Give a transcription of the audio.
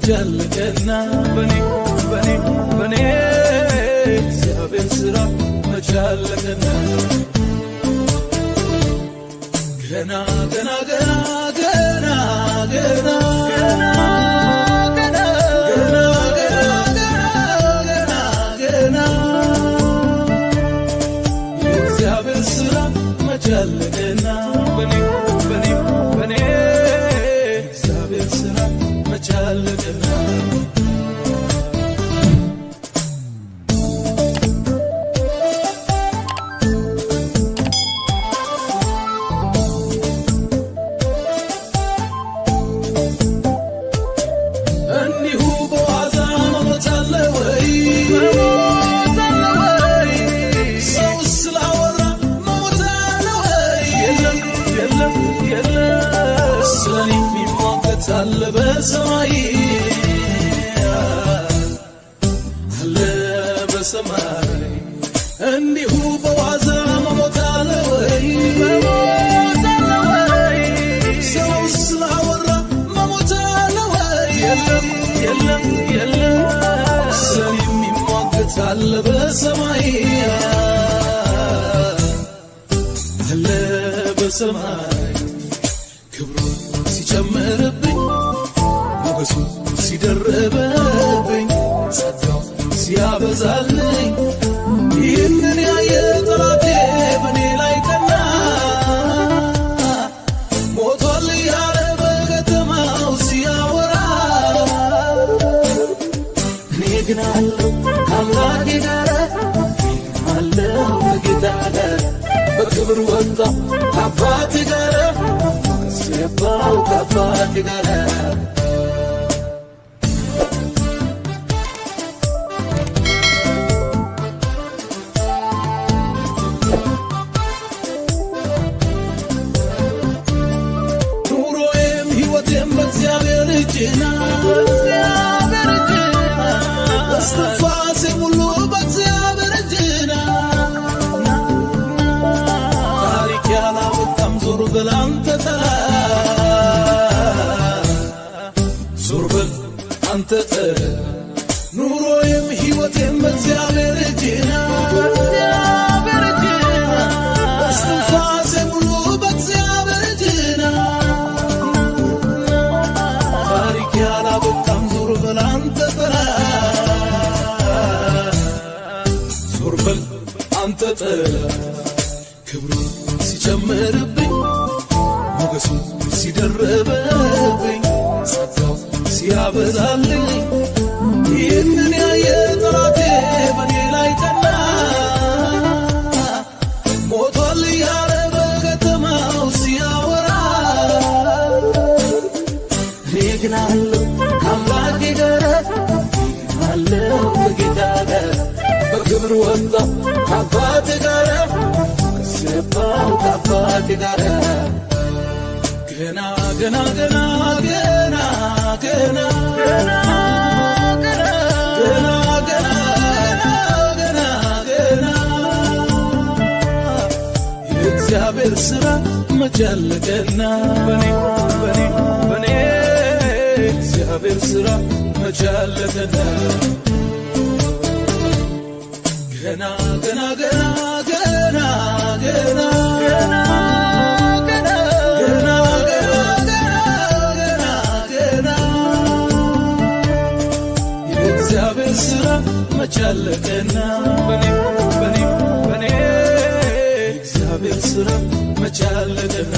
መቻለቀና በኔ እግዚአብሔር ሥራ መቻለቀና ገና ገና ገና ገና ገና የእግዚአብሔር ሥራ መቻለቀና በኔ እግዚአብሔር ሥራ መቻለቀና አለ በሰማይ እንዲሁ በዋዛ መሞት አለ ወይ ሰው ስላወራ መሞት አለ ወይ የለም ሰው የሚሟገት አለ በሰማይ አለ በሰማይ ክብሩን ሲጨምርብኝ ሞገሱ ሲደርብብኝ ጸጋው ሲያበዛልኝ ይህንን ያየ ጠላቴ በኔ ላይ ቀና ሞቷል ያለ በከተማው ሲያወራ እኔ ግን አለሁ ከአምላኬ ጋር አለሁ ከጌታ ጋር በክብር ወጣሁ ከአባቴ ጋር ገባሁ ከአባቴ ጋር ኑሮዬም ሕይወቴም በእግዚአብሔር እጅ ናት እስትንፋሴም ሁሉ በእግዚአብሔር እጅ ናት ታሪክ ያላበቃም ዞር በል አንተ አንተ ኑሮዬም ሕይወቴም በእግዚአብሔር እጅ ናት እስትንፋሴም ሁሉ በእግዚአብሔር እጅ ናት ታሪክ ያላበቃም ዞር በል አንተ ዞር በል አንተ ክብሩ ሲጨምርብኝ ሞገሱ ሲደርብብኝ ጸጋው ሲያበዛልኝ ይህንን ያየ ጠላቴ በኔ ላይ ቀና ሞቷል ያለ በከተማው ሲያወራ እኔ ግን አለሁ ከአምላኬ ጋር አለሁ ከጌታ ጋር በክብር ወጣሁ ከአባቴ ጋር ገባሁ ከአባቴ ጋር ገና ገና ገና ገና ገና የእግዚአብሔር ሥራ መቻለቀና በኔ እግዚአብሔር ሥራ መቻለቀና ገና ገና ገና ገና ገና የእግዚአብሔር ሥራ መቻለቀና በኔ እግዚአብሔር ሥራ መቻለቀና